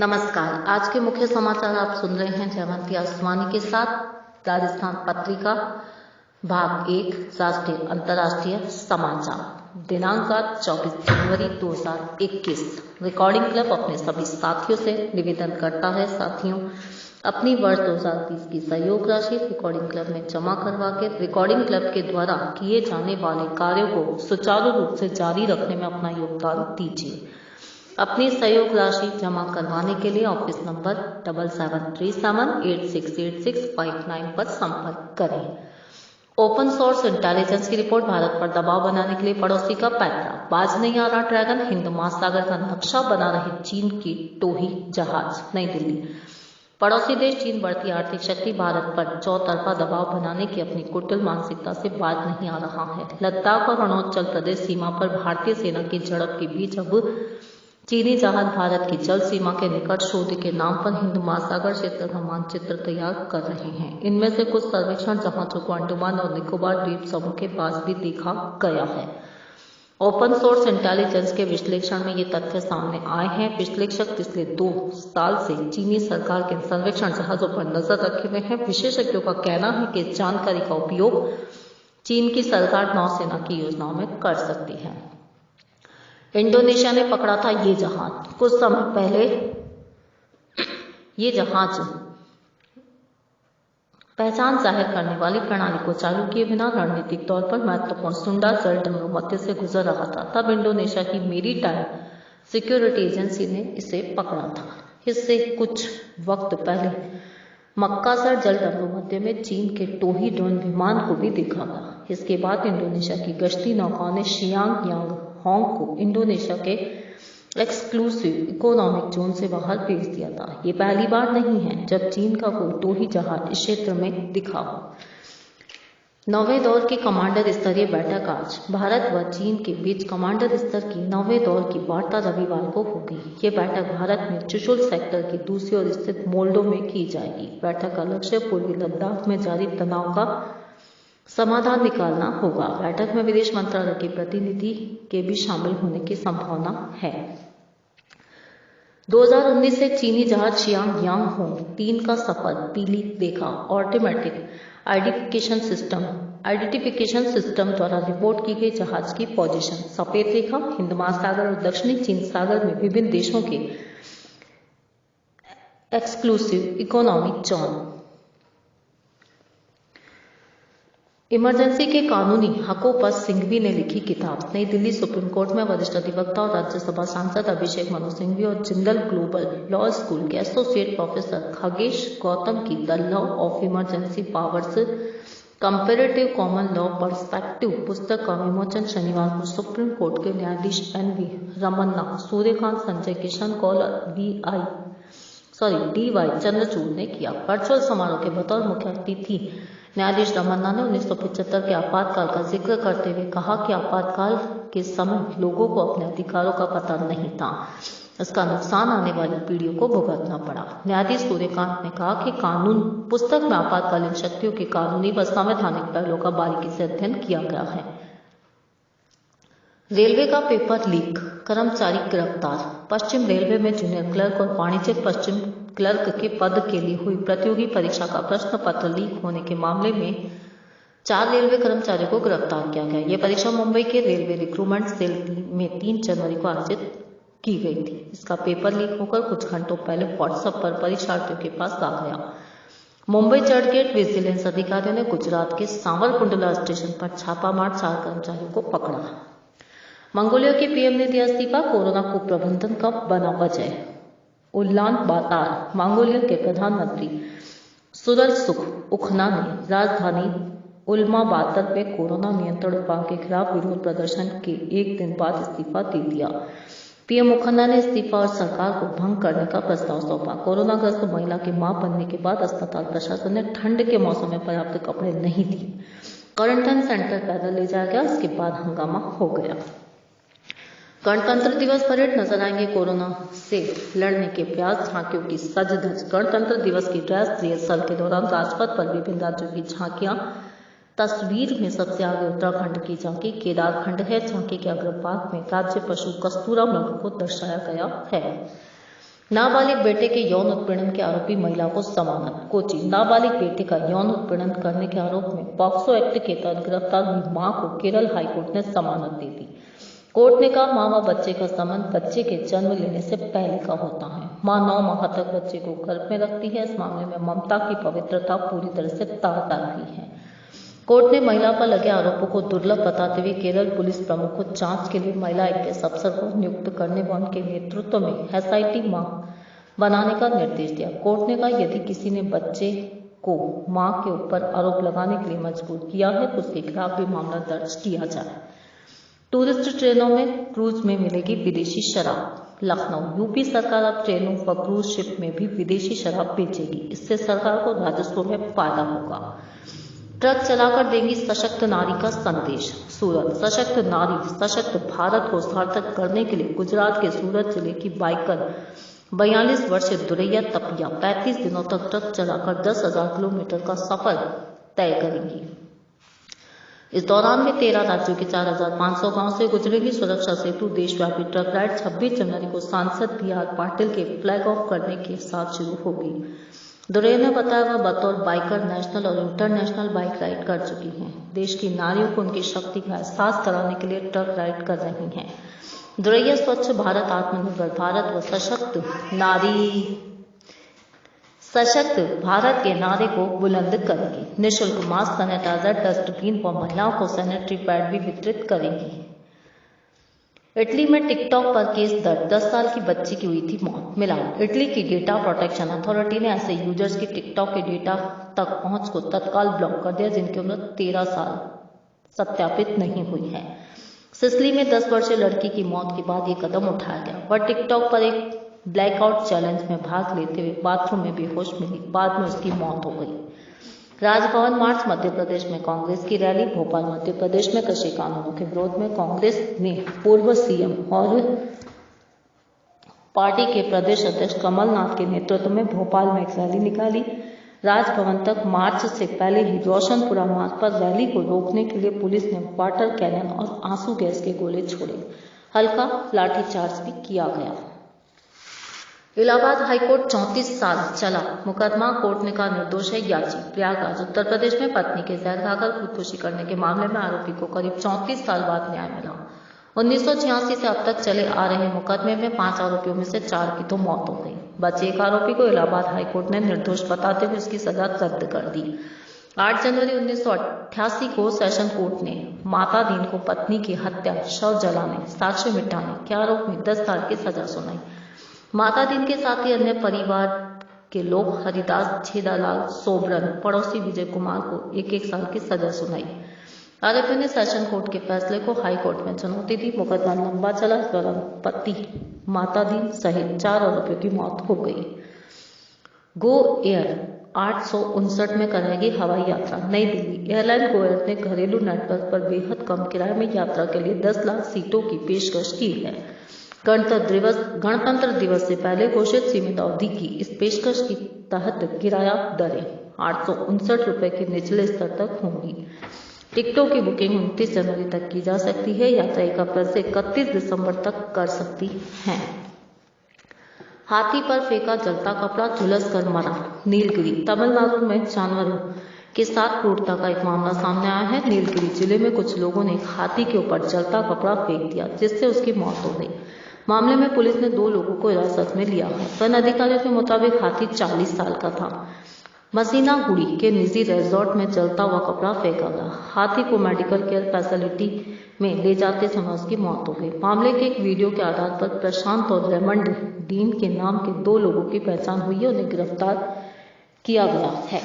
नमस्कार। आज के मुख्य समाचार आप सुन रहे हैं जयवंती आसवानी के साथ। राजस्थान पत्रिका भाग 1 राष्ट्रीय अंतर्राष्ट्रीय समाचार दिनांक 24 जनवरी 2021। रिकॉर्डिंग क्लब अपने सभी साथियों से निवेदन करता है, साथियों अपनी वर्ष 2020 की सहयोग राशि रिकॉर्डिंग क्लब में जमा करवा के रिकॉर्डिंग क्लब के द्वारा किए जाने वाले कार्यों को सुचारू रूप से जारी रखने में अपना योगदान दीजिए। अपनी सहयोग राशि जमा करवाने के लिए ऑफिस नंबर 7737868659 पर संपर्क करें। ओपन सोर्स इंटेलिजेंस की रिपोर्ट भारत पर दबाव बनाने के लिए पड़ोसी का पैंतरा। बाज नहीं आ रहा ड्रैगन, हिंद महासागर का नक्शा बना रहे चीन की टोही जहाज। नई दिल्ली। पड़ोसी देश चीन बढ़ती आर्थिक शक्ति भारत पर चौतरफा दबाव बनाने की अपनी कुटिल मानसिकता से बाज नहीं आ रहा है। लद्दाख और अरुणाचल प्रदेश सीमा पर भारतीय सेना की झड़प के बीच अब चीनी जहाज भारत की जल सीमा के निकट शोध के नाम पर हिंद महासागर क्षेत्र का मानचित्र तैयार कर रहे हैं। इनमें से कुछ सर्वेक्षण जहाजों को अंडमान और निकोबार द्वीप समूह के पास भी देखा गया है। ओपन सोर्स इंटेलिजेंस के विश्लेषण में ये तथ्य सामने आए हैं। विश्लेषक पिछले 2 साल से चीनी सरकार के सर्वेक्षण जहाजों पर नजर रखे हुए हैं। विशेषज्ञों का कहना है कि इस जानकारी का उपयोग चीन की सरकार नौसेना की योजनाओं में कर सकती है। इंडोनेशिया ने पकड़ा था ये जहाज। कुछ समय पहले ये जहाज पहचान जाहिर करने वाली प्रणाली को चालू किए बिना रणनीतिक तौर पर महत्वपूर्ण सुंडा जल डमरू मध्य से गुजर रहा था। तब इंडोनेशिया की मेरीटाइम सिक्योरिटी एजेंसी ने इसे पकड़ा था। इससे कुछ वक्त पहले मक्कासर जल डमरू मध्य में चीन के टोही ड्रोन विमान को भी देखा था। इसके बाद इंडोनेशिया की गश्ती नौकाओं ने शियांग यांग होंग को इंडोनेशिया के एक्सक्लूसिव इकोनॉमिक जोन से बाहर भेज दिया था। ये पहली बार नहीं है जब चीन का कोई टोही जहाज इस क्षेत्र में दिखा हो। 9वें दौर की कमांडर स्तरीय बैठक आज। भारत व चीन के बीच कमांडर स्तर की 9वें दौर की वार्ता रविवार को होगी। ये बैठक भारत में चुशुल सेक्टर की दूसरी ओर स्थित मोल्डो में की जाएगी। बैठक का लक्ष्य पूर्वी लद्दाख में जारी तनाव का समाधान निकालना होगा। बैठक में विदेश मंत्रालय के प्रतिनिधि के भी शामिल होने की संभावना है। 2019 से चीनी जहाज शियांग यांग होंग 3 का सफर पीली रेखा ऑटोमेटिक आइडेंटिफिकेशन सिस्टम द्वारा रिपोर्ट की गई जहाज की पोजीशन। सफेद रेखा हिंद महासागर और दक्षिणी चीन सागर में विभिन्न देशों के एक्सक्लूसिव इकोनॉमिक जोन। इमरजेंसी के कानूनी हकों पर सिंघवी ने लिखी किताब। नई दिल्ली। सुप्रीम कोर्ट में वरिष्ठ अधिवक्ता और राज्यसभा सांसद अभिषेक मनु सिंघवी और जिंदल ग्लोबल लॉ स्कूल के एसोसिएट प्रोफेसर खगेश गौतम की the law of emergency powers comparative common law perspective पुस्तक का विमोचन शनिवार को सुप्रीम कोर्ट के न्यायाधीश NV रमन्ना, सूर्यकांत, संजय किशन कौल और DY चंद्रचूड़ ने किया। वर्चुअल समारोह के बतौर मुख्य अतिथि न्यायाधीश रमन्ना ने 1975 के आपातकाल का जिक्र करते हुए कहा कि आपातकाल के समय लोगों को अपने अधिकारों का पता नहीं था। इसका नुकसान आने वाली पीढ़ियों को भुगतना पड़ा। न्यायाधीश सूर्यकांत ने कहा कि कानून पुस्तक में आपातकालीन शक्तियों के कानूनी व संवैधानिक पहलुओं का बारीकी से अध्ययन किया गया है। रेलवे का पेपर लीक, कर्मचारी गिरफ्तार। पश्चिम रेलवे में जूनियर क्लर्क और वाणिज्यिक पश्चिम क्लर्क के पद के लिए हुई प्रतियोगी परीक्षा का प्रश्न पत्र लीक होने के मामले में 4 रेलवे कर्मचारियों को गिरफ्तार किया गया। यह परीक्षा मुंबई के रेलवे रिक्रूटमेंट सेल में 3 जनवरी को आयोजित की गई थी। इसका पेपर लीक होकर कुछ घंटों पहले व्हाट्सएप पर परीक्षार्थियों के पास आ गया। मुंबई चर्चगेट विजिलेंस अधिकारियों ने गुजरात के सांवरकुंडला स्टेशन पर छापा मार 4 कर्मचारियों को पकड़ा। मंगोलिया के PM ने दिया इस्तीफा, कोरोना कुप्रबंधन का बना वजह। उलान बातार। मंगोलिया के प्रधानमंत्री सूरलसुख उखना ने राजधानी उलानबातर में कोरोना नियंत्रण उपायों के खिलाफ विरोध प्रदर्शन के 1 दिन बाद इस्तीफा दे दिया। PM उखना ने इस्तीफा और सरकार को भंग करने का प्रस्ताव सौंपा। कोरोनाग्रस्त महिला के मां बनने के बाद अस्पताल प्रशासन ने ठंड के मौसम में पर्याप्त कपड़े नहीं दिए। क्वारंटाइन सेंटर पैदल ले जाया गया। इसके बाद हंगामा हो गया। गणतंत्र दिवस परेड नजर आएंगे कोरोना से लड़ने के प्रयास, झांकियों की सज धज। गणतंत्र दिवस की ड्रेस रिहर्सल के दौरान राजपथ पर विभिन्न राज्यों की झांकियां। तस्वीर में सबसे आगे उत्तराखंड की झांकी केदारखंड है। झांकी के अग्रभाग में राज्य पशु कस्तूरा मृग को दर्शाया गया है। नाबालिग बेटे के यौन उत्पीड़न के आरोपी महिला को जमानत। कोची। नाबालिग बेटे का यौन उत्पीड़न करने के आरोप में पॉक्सो एक्ट के तहत गिरफ्तार हुई मां को केरल हाईकोर्ट ने जमानत दे दी। कोर्ट ने कहा, मां व बच्चे का संबंध बच्चे के जन्म लेने से पहले का होता है। मां 9 माह तक बच्चे को गर्भ में रखती है। इस मामले में ममता की पवित्रता पूरी तरह से तार-तार हुई है। कोर्ट ने महिला पर लगे आरोपों को दुर्लभ बताते हुए केरल पुलिस प्रमुख को जांच के लिए महिला IPS अफसर को नियुक्त करने व उनके नेतृत्व में SIT बनाने का निर्देश दिया। कोर्ट ने कहा, यदि किसी ने बच्चे को मां के ऊपर आरोप लगाने के लिए मजबूर किया है तो उसके खिलाफ भी मामला दर्ज किया जाए। टूरिस्ट ट्रेनों में क्रूज में मिलेगी विदेशी शराब। लखनऊ। UP सरकार अब ट्रेनों व क्रूज शिप में भी विदेशी शराब बेचेगी। इससे सरकार को राजस्व में फायदा होगा। ट्रक चलाकर देंगी सशक्त नारी का संदेश। सूरत। सशक्त नारी सशक्त भारत को सार्थक करने के लिए गुजरात के सूरत जिले की बाइकर 42 वर्षीय दुरैया तपिया 35 दिनों तक ट्रक चलाकर 10,000 किलोमीटर का सफर तय करेंगी। इस दौरान वे 13 राज्यों के 4,500 गांव से गुजरेगी। सुरक्षा सेतु देशव्यापी ट्रक राइड 26 जनवरी को सांसद BR पाटिल के फ्लैग ऑफ करने के साथ शुरू होगी। दुरैया ने बताया, वह बतौर बाइकर नेशनल और इंटरनेशनल बाइक राइड कर चुकी हैं। देश की नारियों को उनकी शक्ति का एहसास कराने के लिए ट्रक राइड कर रही हैं। दुरैया स्वच्छ भारत, आत्मनिर्भर भारत व सशक्त भारत के नारे को बुलंद करेंगी। निःशुल्क मास्क, सैनिटाइजर, डस्टबिन व महिलाओं को सैनिटरी पैड भी वितरित करेंगी। इटली में टिकटॉक पर केस दर्ज, 10 साल की बच्ची की हुई थी मौत। मिलान। इटली की डेटा प्रोटेक्शन अथॉरिटी ने ऐसे यूजर्स की टिकटॉक के डेटा तक पहुंच को तत्काल ब्लॉक कर दिया जिनकी उम्र 13 साल सत्यापित नहीं हुई है। सिसिली में 10 वर्षीय लड़की की मौत के बाद ये कदम उठाया गया। वह टिकटॉक पर एक ब्लैकआउट चैलेंज में भाग लेते हुए बाथरूम में बेहोश मिली। बाद में उसकी मौत हो गई। राजभवन मार्च। मध्य प्रदेश में कांग्रेस की रैली। भोपाल। मध्य प्रदेश में कृषि कानूनों के विरोध में कांग्रेस ने पूर्व CM और पार्टी के प्रदेश अध्यक्ष कमलनाथ के नेतृत्व में भोपाल में एक रैली निकाली। राजभवन तक मार्च से पहले ही रोशनपुरा मार्ग पर रैली को रोकने के लिए पुलिस ने वाटर कैनन और आंसू गैस के गोले छोड़े। हल्का लाठीचार्ज भी किया गया। इलाहाबाद हाईकोर्ट 34 साल चला मुकदमा, कोर्ट ने कहा निर्दोष है याची। प्रयागराज। उत्तर प्रदेश में पत्नी के जहर खाकर खुदकुशी करने के मामले में आरोपी को करीब 34 साल बाद न्याय मिला। 1986 से अब तक चले आ रहे मुकदमे में 5 आरोपियों में से 4 की तो मौत हो गई। बचे एक आरोपी को इलाहाबाद हाईकोर्ट ने निर्दोष बताते हुए उसकी सजा रद्द कर दी। 8 जनवरी 1988 को सेशन कोर्ट ने माता दीन को पत्नी की हत्या, शव जलाने, साक्ष्य मिटाने के आरोप में 10 साल की सजा सुनाई। माता दीन के साथ ही अन्य परिवार के लोग हरिदास, छेदालाल, सोबरन, पड़ोसी विजय कुमार को 1-1 साल की सजा सुनाई। आरोपियों ने सेशन कोर्ट के फैसले को हाई कोर्ट में चुनौती दी। मुकदमा लंबा चला। इस दौरान पति, माता दीन सहित 4 आरोपियों की मौत हो गई। गो एयर 859 में कराएगी हवाई यात्रा। नई दिल्ली। एयरलाइन गो एयर ने घरेलू नेटवर्क पर बेहद कम किराए में यात्रा के लिए 10 लाख सीटों की पेशकश की है। गणतंत्र दिवस से पहले घोषित सीमित अवधि की इस पेशकश के तहत किराया दरें 859 रुपए के निचले स्तर तक होंगी। टिकटों की बुकिंग 29 जनवरी तक की जा सकती है। यात्रा 1 अप्रैल से 31 दिसंबर तक कर सकती है। हाथी पर फेंका जलता कपड़ा, झुलस कर मरा। नीलगिरी। तमिलनाडु में जानवरों के साथ क्रूरता का एक मामला सामने आया है। नीलगिरी जिले में कुछ लोगों ने एक हाथी के ऊपर जलता कपड़ा फेंक दिया जिससे उसकी मौत हो गई। मामले में पुलिस ने 2 लोगों को हिरासत में लिया है। वन अधिकारियों के मुताबिक हाथी 40 साल का था। मसीनागुड़ी के निजी रिजॉर्ट में जलता हुआ कपड़ा फेंका गया। हाथी को मेडिकल केयर फैसिलिटी में ले जाते समय उसकी मौत हो गई। मामले के एक वीडियो के आधार पर प्रशांत और रेमंड डीन के नाम के 2 लोगों की पहचान हुई है। उन्हें गिरफ्तार किया गया है।